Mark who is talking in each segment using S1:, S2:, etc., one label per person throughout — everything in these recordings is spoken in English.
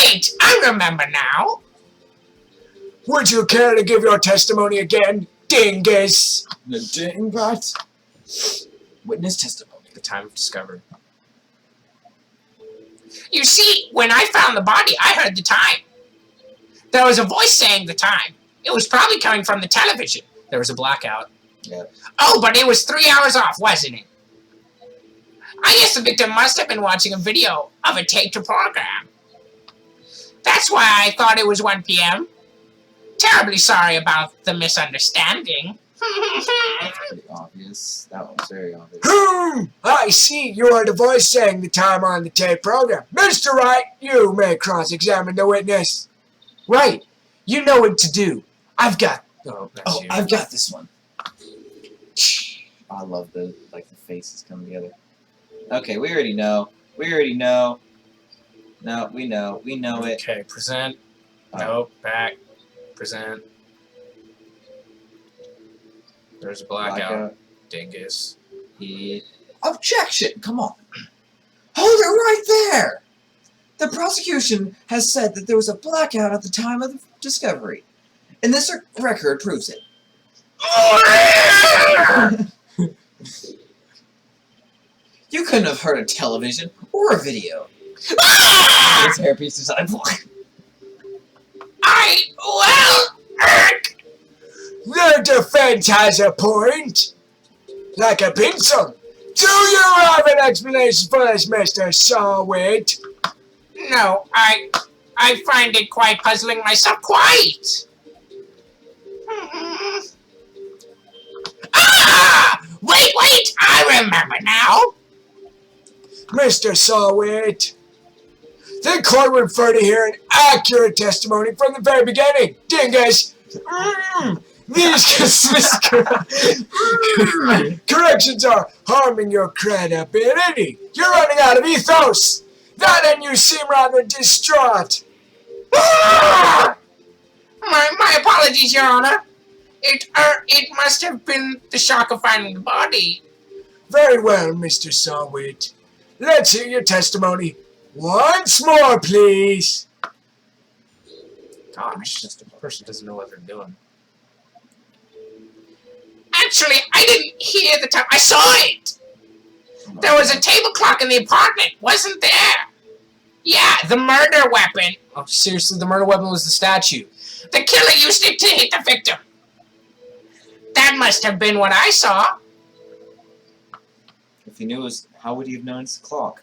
S1: wait! I remember now.
S2: Would you care to give your testimony again, dingus?
S3: The dingbat. Witness testimony.
S4: The time of discovery.
S1: You see, when I found the body, I heard the time. There was a voice saying the time. It was probably coming from the television.
S4: There was a blackout.
S3: Yeah.
S1: Oh, but it was 3 hours off, wasn't it? I guess the victim must have been watching a video of a taped program. That's why I thought it was 1 p.m. Terribly sorry about the misunderstanding.
S3: That's pretty obvious. That one's very obvious.
S2: I see you are the voice saying the time on the tape program. Mr. Wright, you may cross-examine the witness.
S4: Right. You know what to do. I've got...
S3: Oh,
S4: you.
S3: I've got this one. I love the faces come together. Okay, we already know. We already know. No, we know. We know it.
S4: Okay, present. No, back. Present. There's a blackout. Dingus.
S3: Objection! Come on. Hold it right there! The prosecution has said that there was a blackout at the time of the discovery. And this record proves it. You couldn't have heard a television or a video. His hairpiece design block.
S2: The defense has a point. Like a pencil. Do you have an explanation for this, Mr. Sawhit?
S1: No, I find it quite puzzling myself, quite. Wait, I remember now.
S2: Mr. Sawhit, the court would prefer to hear an accurate testimony from the very beginning. Dingus. These corrections are harming your credibility. You're running out of ethos. That and you seem rather distraught.
S1: My apologies, Your Honor. It must have been the shock of finding the body.
S2: Very well, Mr. Sawhit. Let's hear your testimony once more, please.
S4: Gosh, just a person doesn't know what they're doing.
S1: Actually, I didn't hear the time. I saw it. There was a table clock in the apartment, wasn't there? Yeah, the murder weapon.
S4: Oh, seriously, the murder weapon was the statue.
S1: The killer used it to hit the victim. That must have been what I saw.
S3: If he knew it was, how would he have known it's a clock?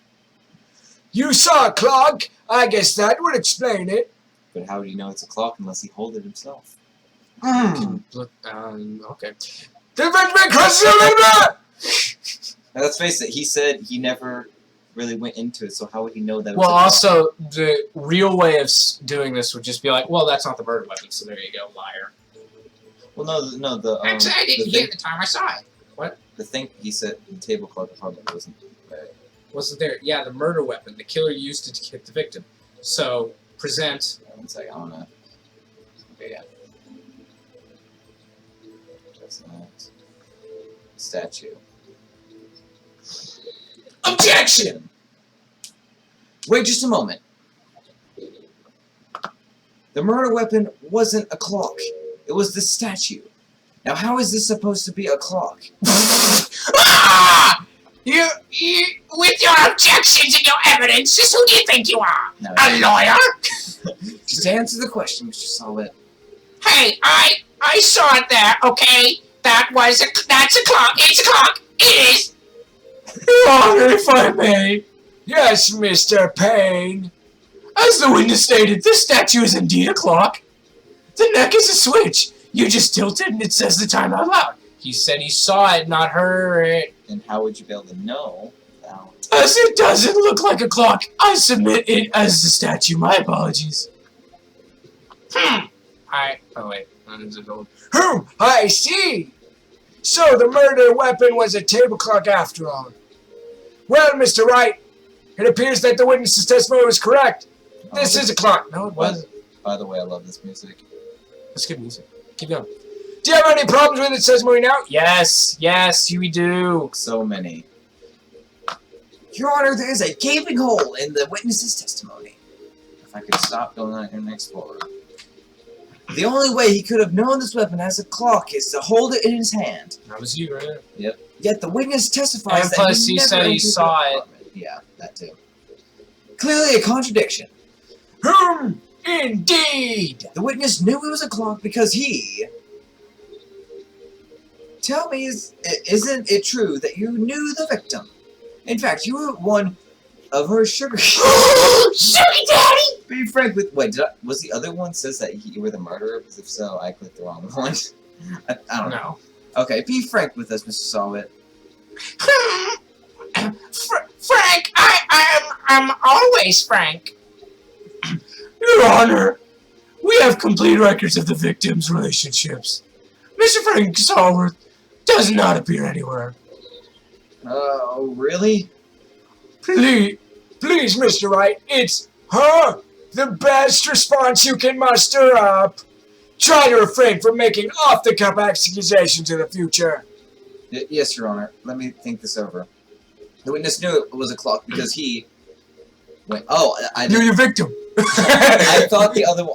S2: You saw a clock. I guess that would explain it.
S3: But how would he know it's a clock unless he hold it himself?
S4: Look, okay.
S2: The Benjamin crosses the limit!
S3: Now, let's face it, he said he never really went into it, so how would he know that it was
S4: Well,
S3: a clock?
S4: also, the real way of doing this would just be like, well, that's not the murder weapon, so there you go, liar.
S3: Well, no, the
S1: Actually, I didn't hear the time I saw it.
S4: What?
S3: The thing he said, the table clock apartment wasn't right.
S4: Wasn't there? Yeah, the murder weapon. The killer used it to hit the victim. So, present.
S3: One second, I wanna. Okay, yeah. That's not. Statue.
S1: Objection!
S3: Wait just a moment. The murder weapon wasn't a clock. It was the statue. Now, how is this supposed to be a clock?
S1: You, with your objections and your evidences, who do you think you are?
S3: No.
S1: A lawyer?
S3: Just answer the question, Mr. Sawhit.
S1: Hey, I saw it there, okay? That's a clock. It's a clock. It is.
S4: Your Honor, if I may,
S2: Yes, Mr. Payne.
S4: as the witness stated, this statue is indeed a clock. The neck is a switch. You just tilt it and it says the time out loud. He said he saw it, not heard it.
S3: And how would you be able to know without...
S4: As it doesn't look like a clock, I submit it as the statue. My apologies.
S1: Hmm.
S4: Oh wait, is it old?
S2: I see. So the murder weapon was a table clock after all. Well, Mr. Wright, it appears that the witness's testimony was correct. This is a clock. No, it wasn't.
S3: By the way, I love this music.
S4: That's good music. Keep going.
S2: Do you have any problems with its testimony now?
S4: Yes, we do.
S3: So many. Your Honor, there is a gaping hole in the witness's testimony. If I could stop going on Internet Explorer. The only way he could have known this weapon has a clock is to hold it in his hand.
S4: That was you, right?
S3: Yep. Yet the witness testifies
S4: And
S3: that
S4: plus
S3: he
S4: he
S3: never
S4: said he
S3: entered the
S4: saw it.
S3: apartment. Yeah, that too. Clearly a contradiction.
S2: Indeed!
S3: The witness knew it was a clock because he... Tell me, isn't it true that you knew the victim? In fact, you were one of her sugar...
S1: Sugar daddy!
S3: Be frank with... Wait, was the other one says that you were the murderer? Because if so, I clicked the wrong one. I don't know. Okay, be frank with us, Mr. Sawhit.
S1: Frank, I'm always frank.
S4: Your Honor, we have complete records of the victims' relationships. Mr. Frank Sawhit does not appear anywhere.
S3: Oh, really?
S2: Please, Mr. Wright, it's her. The best response you can muster up. Try to refrain from making off-the-cuff accusations in the future.
S3: Yes, Your Honor. Let me think this over. The witness knew it was a clock because he... Wait,
S4: You're your victim.
S3: I thought the other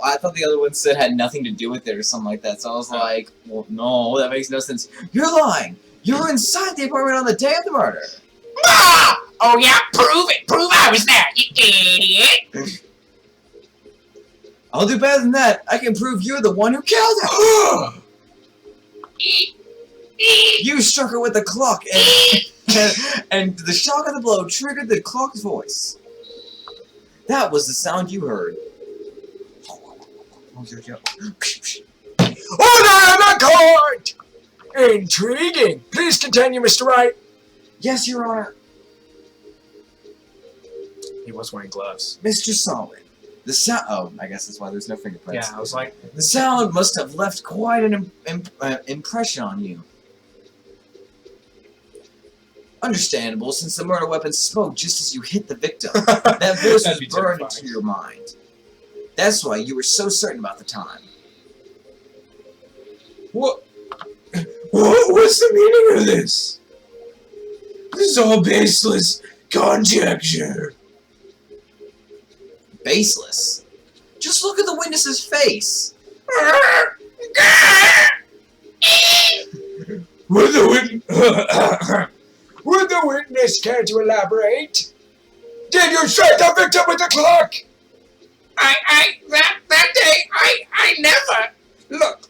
S3: one said had nothing to do with it or something like that. So I was like, well, no, that makes no sense. You're lying. You were inside the apartment on the day of the murder.
S1: Ah! Oh yeah, prove it. Prove I was there, you idiot.
S3: I'll do better than that. I can prove you're the one who killed her. You struck her with the clock, and the shock of the blow triggered the clock's voice. That was the sound you heard.
S2: Order in the court! Intriguing. Please continue, Mr. Wright.
S3: Yes, Your Honor.
S4: He was wearing gloves.
S3: Mr. Sawhit. The sound... Oh, I guess that's why there's no fingerprints.
S4: Yeah, I was like...
S3: The sound must have left quite an impression on you. Understandable, since the murder weapon spoke just as you hit the victim. That voice was burned into your mind. That's why you were so certain about the time.
S4: What's the meaning of this? This is all baseless conjecture.
S3: Baseless? Just look at the witness's face.
S2: Would the witness care to elaborate? Did you strike the victim with the clock?
S1: That day, I never. Look,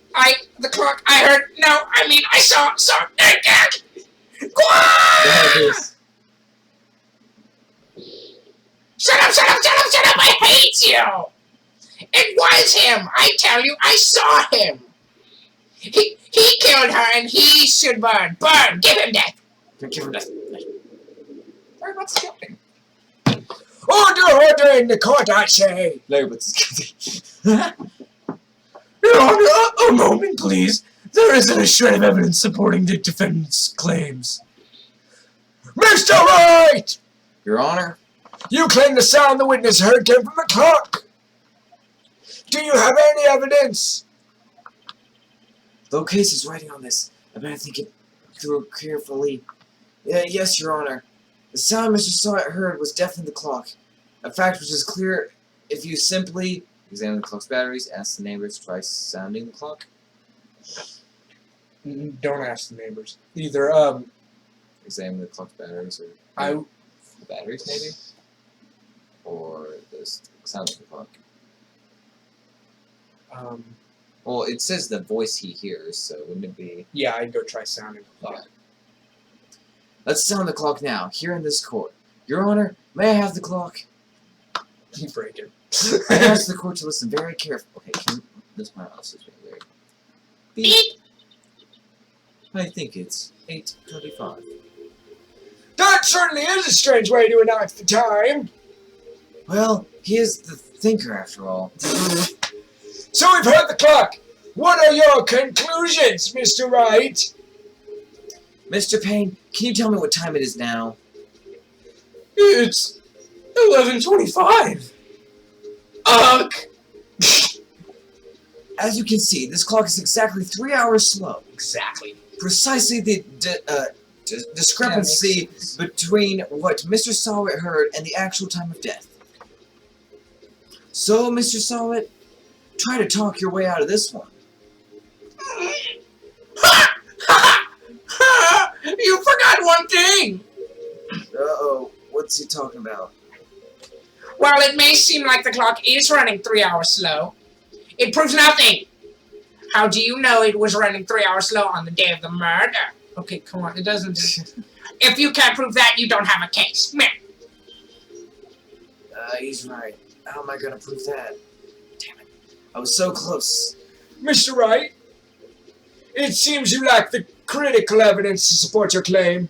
S1: the clock, I heard, no, I mean, I saw, Shut up, I hate you! It was him, I tell you, I saw him. He killed her and he should burn, give him death. Give him death. Sorry about skipping.
S2: Order in the court, I say.
S3: Larry, what's
S4: Your Honor, a moment, please. There isn't a shred of evidence supporting the defendant's claims.
S2: Mr. Wright!
S3: Your Honor?
S2: You claim the sound the witness heard came from the clock. Do you have any evidence?
S3: Though case is writing on this, I better think it through carefully. Yes, Your Honor. The sound Mr. Sawhit heard was definitely the clock. A fact which is clear if you simply examine the clock's batteries, ask the neighbors, try sounding the clock.
S2: Don't ask the neighbors. Either,
S3: Examine the clock's batteries, or the batteries maybe? Or the sound of the clock. Well, it says the voice he hears, so wouldn't it be...
S2: Yeah, I'd go try sounding the clock.
S3: Yeah. Let's sound the clock now, here in this court. Your Honor, may I have the clock?
S2: You break it.
S3: I ask the court to listen very carefully. Okay, this my office is very beep. I think it's 8:35.
S2: That certainly is a strange way to announce the time.
S3: Well, he is the thinker after all.
S2: So we've heard the clock. What are your conclusions, Mr. Wright?
S3: Mr. Payne, can you tell me what time it is now?
S4: It's 11:25. Ugh.
S3: As you can see, this clock is exactly 3 hours slow.
S2: Exactly.
S3: Precisely the discrepancy between what Mr. Sawhit heard and the actual time of death. So, Mr. Sawhit, try to talk your way out of this one.
S1: You forgot one thing!
S3: Uh-oh, what's he talking about?
S1: While it may seem like the clock is running 3 hours slow, it proves nothing. How do you know it was running 3 hours slow on the day of the murder? Okay, come on, it doesn't... If you can't prove that, you don't have a case. Meh.
S3: He's right. How am I gonna prove that? Damn it. I was so close.
S2: Mr. Wright, it seems you lack the critical evidence to support your claim.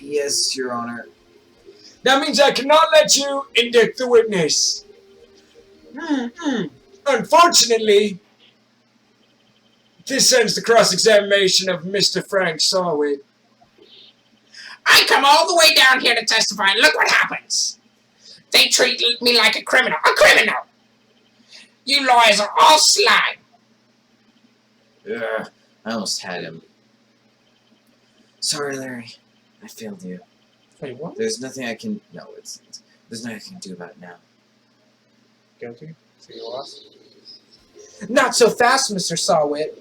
S3: Yes, Your Honor.
S2: That means I cannot let you indict the witness. Unfortunately, this ends the cross-examination of Mr. Frank Sawhit.
S1: I come all the way down here to testify, and look what happens. They treat me like a criminal. A criminal! You lawyers are all slime.
S3: Ugh, I almost had him. Sorry, Larry. I failed you.
S1: Wait, what?
S3: There's nothing I can... No, there's nothing I can do about it now.
S1: Guilty? So you lost? Not so fast, Mr. Sawhit.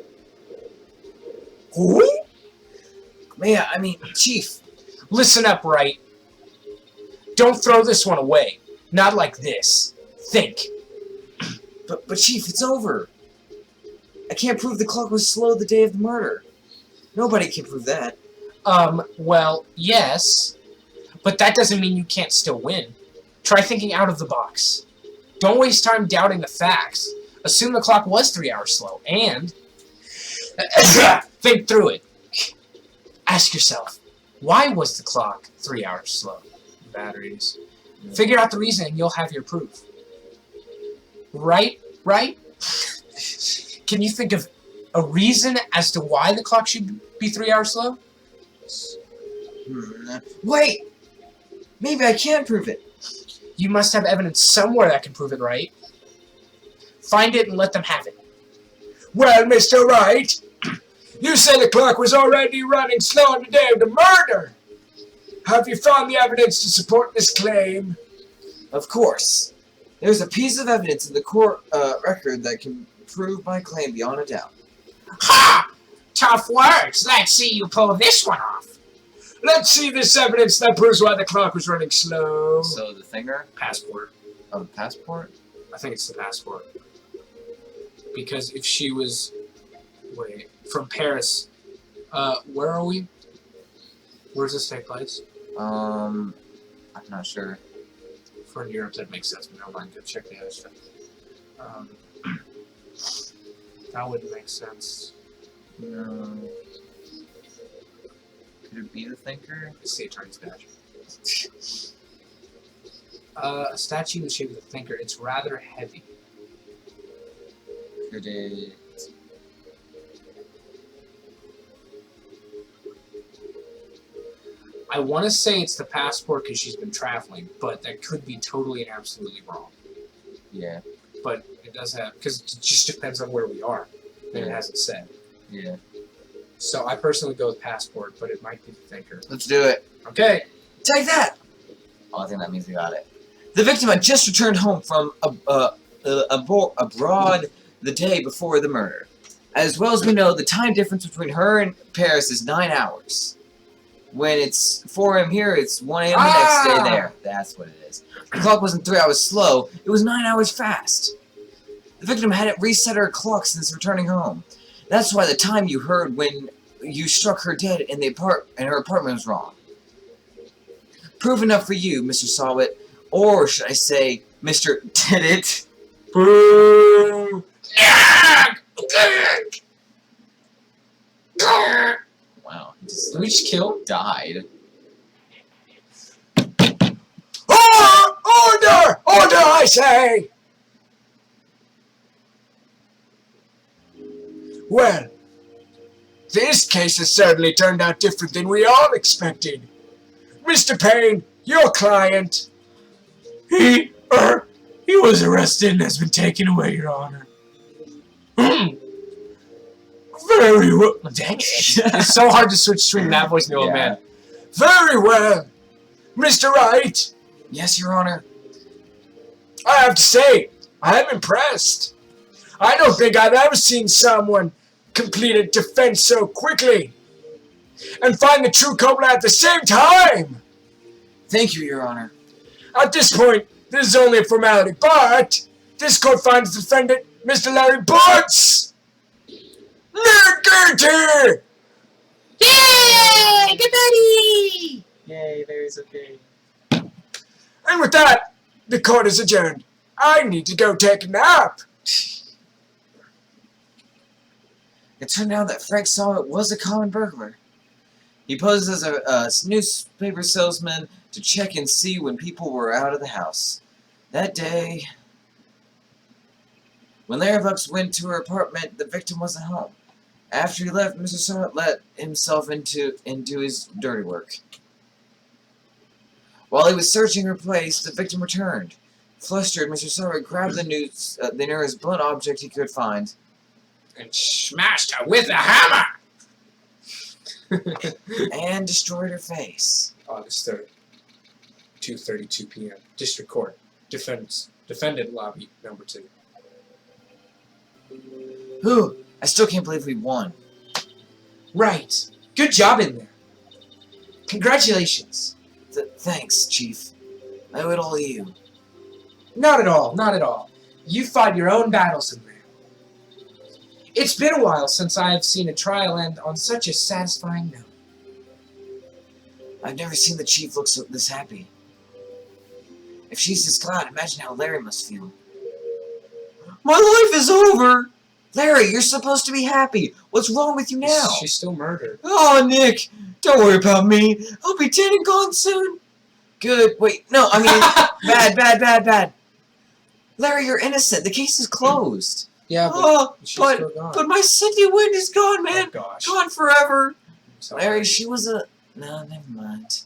S3: Who? Yeah, I mean, Chief.
S1: Listen up, Wright. Don't throw this one away. Not like this. Think.
S3: But Chief, it's over. I can't prove the clock was slow the day of the murder. Nobody can prove that.
S1: Well, yes. But that doesn't mean you can't still win. Try thinking out of the box. Don't waste time doubting the facts. Assume the clock was 3 hours slow, and... think through it. Ask yourself, why was the clock 3 hours slow? Batteries. Figure out the reason and you'll have your proof. Right? Right? Can you think of a reason as to why the clock should be 3 hours slow?
S3: Wait! Maybe I can prove it.
S1: You must have evidence somewhere that can prove it, right? Find it and let them have it.
S2: Well, Mr. Wright, you say the clock was already running slow on the day of the murder. Have you found the evidence to support this claim?
S3: Of course. There's a piece of evidence in the court record that can prove my claim beyond a doubt.
S1: Ha! Tough words. Let's see you pull this one off.
S2: Let's see this evidence that proves why the clock was running slow.
S3: So the finger?
S1: Passport.
S3: Oh, the passport?
S1: I think it's the passport. Because if she was... Wait. From Paris. Where are we? Where does this take place?
S3: I'm not sure.
S1: For Europe, that makes sense. But never mind. Go check the other stuff. That wouldn't make sense.
S3: No. Could it be the thinker?
S1: It's the attorney's badge. A statue in the shape of the thinker. It's rather heavy.
S3: Could it...
S1: I want to say it's the passport because she's been traveling, but that could be totally and absolutely wrong.
S3: Yeah.
S1: But it does have, because it just depends on where we are. And it hasn't said.
S3: Yeah.
S1: So I personally go with passport, but it might be the thinker.
S3: Let's do it.
S1: Okay.
S3: Take that! Oh, I think that means we got it. The victim had just returned home from abroad the day before the murder. As well as we know, the time difference between her and Paris is 9 hours. When it's 4 a.m. here, it's 1 a.m. the next day there. That's what it is. The clock wasn't 3 hours slow, it was 9 hours fast. The victim hadn't reset her clock since returning home. That's why the time you heard when you struck her dead in her apartment was wrong. Proof enough for you, Mr. Sawhit, or should I say, Mr. Did It?
S2: Boo!
S3: Wow, he just
S1: Did we just kill?
S3: died.
S2: Order! Order, I say! Well, this case has certainly turned out different than we all expected. Mr. Payne, your client.
S4: He was arrested and has been taken away, Your Honor. Very well.
S1: Dang it. It's so hard to switch between that voice and the old man.
S2: Very well. Mr. Wright,
S3: Yes, Your Honor.
S2: I have to say, I am impressed. I don't think I've ever seen someone complete a defense so quickly and find the true culprit at the same time.
S3: Thank you, Your Honor.
S2: At this point, this is only a formality, but this court finds the defendant, Mr. Larry Butts, not guilty.
S1: Yay! Good buddy!
S3: Yay, Larry's okay.
S2: And with that, the court is adjourned. I need to go take a nap.
S3: It turned out that Frank Sawhit was a common burglar. He posed as a newspaper salesman to check and see when people were out of the house. That day, when Larry Bucks went to her apartment, the victim wasn't home. After he left, Mr. Sawhit let himself into his dirty work. While he was searching her place, the victim returned. Flustered, Mr. Sawhit grabbed the nearest blunt object he could find
S1: And smashed her with a hammer!
S3: and destroyed her face.
S4: August 3rd, 2:32 p.m. District Court. Defendant lobby number 2.
S3: Whew, I still can't believe we won.
S4: Right. Good job in there. Congratulations.
S3: Thanks, Chief. I owe it all to you.
S4: Not at all, not at all. You fought your own battles in there. It's been a while since I've seen a trial end on such a satisfying note.
S3: I've never seen the Chief look this happy. If she's this glad, imagine how Larry must feel. My life is over! Larry, you're supposed to be happy. What's wrong with you now?
S4: She's still murdered.
S3: Oh, Nick, don't worry about me. I'll be dead and gone soon. Good. Wait, no, I mean, bad. Larry, you're innocent. The case is closed.
S4: Yeah,
S3: but
S4: she's still gone.
S3: but my Cindy Wynn is gone, man.
S4: Oh, gosh.
S3: Gone forever.
S4: Sorry.
S3: Larry, she was a... No, never mind.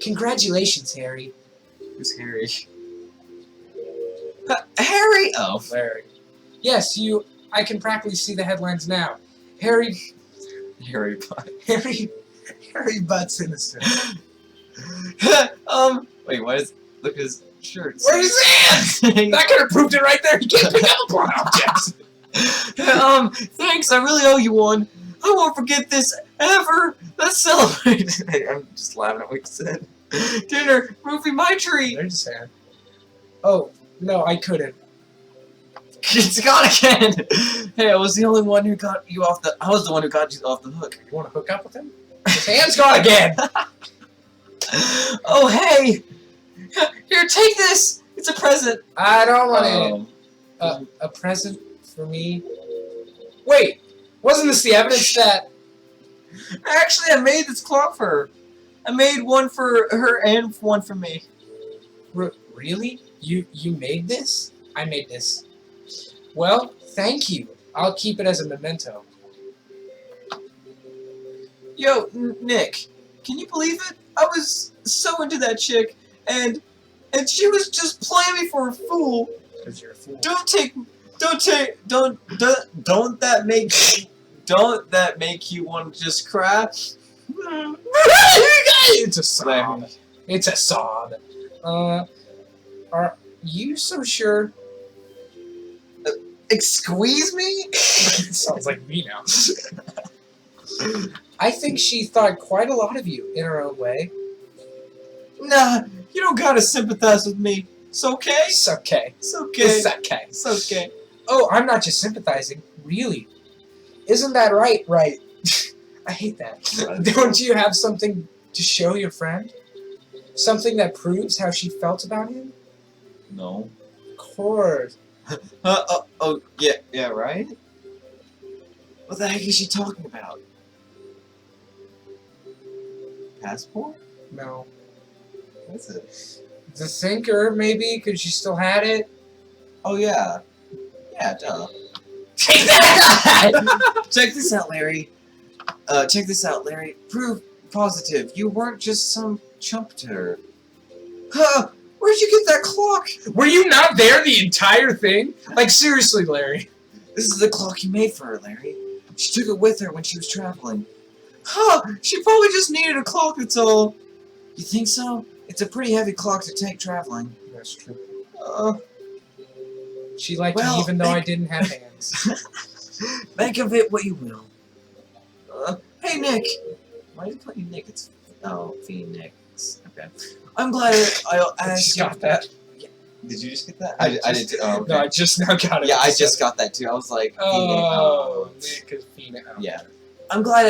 S4: Congratulations, Harry.
S3: Who's Harry? Harry? Oh.
S4: Larry. Yes, I can practically see the headlines now. Harry Butt's innocent.
S3: Wait, why is... Look at his shirt.
S4: Where's his hands? That could have proved it right there. He can't pick up a blunt object.
S3: Thanks, I really owe you one. I won't forget this ever. Let's celebrate. I'm just laughing at what you said. Dinner, movie, my treat.
S4: There's his hand. Oh, no, I couldn't.
S3: It's gone again. Hey, I was the only one who got you off the... I was the one who got you off the hook.
S4: You want to hook up with him? His hand's gone again.
S3: Oh, hey. Here, take this. It's a present.
S4: I don't want it. A present for me? Wait, wasn't this the evidence that...
S3: Actually, I made this clock for her. I made one for her and one for me.
S4: Really? You made this? I made this. Well, thank you. I'll keep it as a memento.
S3: Yo, Nick, can you believe it? I was so into that chick, and she was just playing me for a fool.
S4: Because you're a fool.
S3: Don't that make you want to just cry?
S4: It's a sob. It's a sob. Are you so sure?
S3: Squeeze me?
S4: Sounds like me now. I think she thought quite a lot of you in her own way.
S3: Nah, you don't gotta sympathize with me. It's okay?
S4: It's okay.
S3: It's okay.
S4: It's okay.
S3: It's okay.
S4: Oh, I'm not just sympathizing. Really. Isn't that right? Right. I hate that. Don't you have something to show your friend? Something that proves how she felt about him?
S3: No.
S4: Of course.
S3: Yeah, right? What the heck is she talking about? Passport?
S4: No.
S3: What's it?
S4: The thinker, maybe, because she still had it?
S3: Oh, yeah. Yeah, duh.
S4: Take that!
S3: Check this out, Larry. Check this out, Larry. Proof positive. You weren't just some chump to her. Huh? Where'd you get that clock?
S4: Were you not there the entire thing? Like, seriously, Larry.
S3: This is the clock you made for her, Larry. She took it with her when she was traveling. Huh? She probably just needed a clock, that's all. You think so? It's a pretty heavy clock to take traveling.
S4: That's true. She liked
S3: Well,
S4: me even though I
S3: make-
S4: didn't have hands.
S3: Make of it what you will. Hey, Nick. Why did you call you Nick? It's Phoenix. Okay. I'm glad I
S4: I
S3: asked
S4: just
S3: you.
S4: got that.
S3: Did you just get that? I did too. Oh, okay.
S4: No, I just now got it.
S3: Yeah, I just got that too. I was like,
S4: Oh, Nick is Phoenix. Oh.
S3: yeah. I'm glad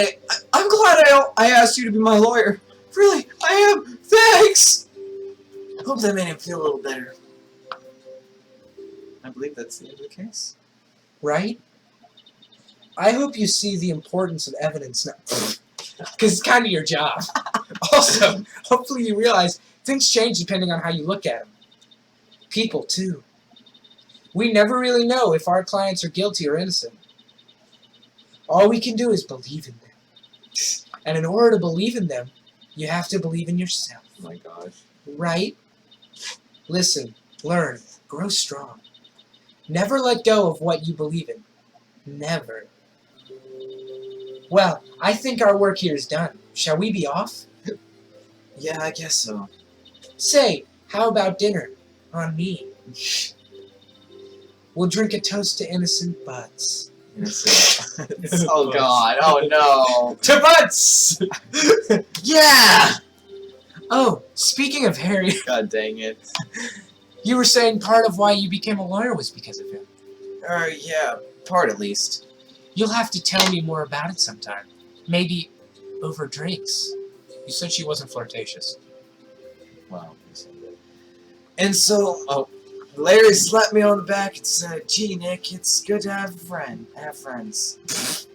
S3: I asked you to be my lawyer. Really, I am. Thanks. Hope that made him feel a little better. I believe that's the end of the case.
S4: Right? I hope you see the importance of evidence now. Because it's kind of your job. Also, hopefully you realize things change depending on how you look at them. People, too. We never really know if our clients are guilty or innocent. All we can do is believe in them. And in order to believe in them, you have to believe in yourself.
S3: Oh my gosh.
S4: Right? Listen, learn, grow strong. Never let go of what you believe in. Never. Well, I think our work here is done. Shall we be off?
S3: Yeah, I guess so.
S4: Say, how about dinner? On me. We'll drink a toast to innocent butts.
S3: Oh god. Oh no.
S4: To butts!
S3: Yeah!
S4: Oh, speaking of Harry,
S3: God dang it.
S4: you were saying part of why you became a lawyer was because of him.
S3: Yeah, part at least.
S4: You'll have to tell me more about it sometime. Maybe over drinks. You said she wasn't flirtatious.
S3: Wow. And so, Larry slapped me on the back and said, "Gee, Nick, it's good to have a friend. Have friends.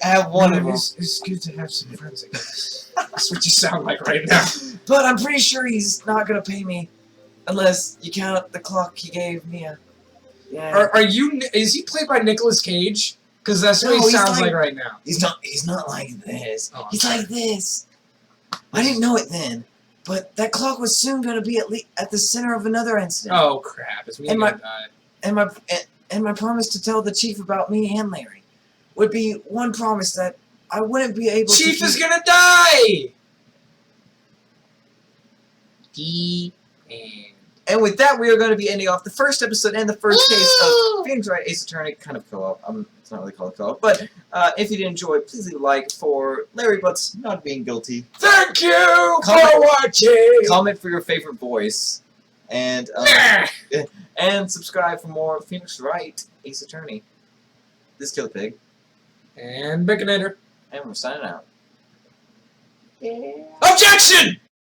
S3: Have one of them."
S4: It's good to have some friends, I guess. That's what you sound like right now.
S3: But I'm pretty sure he's not gonna pay me unless you count the clock he gave me. Yeah.
S4: Are you? Is he played by Nicolas Cage? Because that's what
S3: No,
S4: he
S3: he's
S4: sounds
S3: like-
S4: like right now.
S3: He's not like this.
S4: Oh,
S3: He's like this. I didn't know it then, but that clock was soon gonna be at the center of another incident.
S4: Oh crap! Is me
S3: And
S4: gonna die?
S3: And my promise to tell the chief about me and Larry would be one promise that I wouldn't be able to
S4: Chief is
S3: keep.
S4: gonna die. The end.
S3: And with that, we are going to be ending off the first episode and the first case of Phoenix Wright Ace Attorney, kind of co-op. It's not really called a co-op, but if you did enjoy, please leave a like for Larry Butts not being guilty.
S2: Thank you for
S3: Comment-
S2: watching.
S3: Comment for your favorite voice, and and subscribe for more Phoenix Wright Ace Attorney. This is Kill Pig,
S4: And baconator.
S3: and we're signing out.
S2: Objection!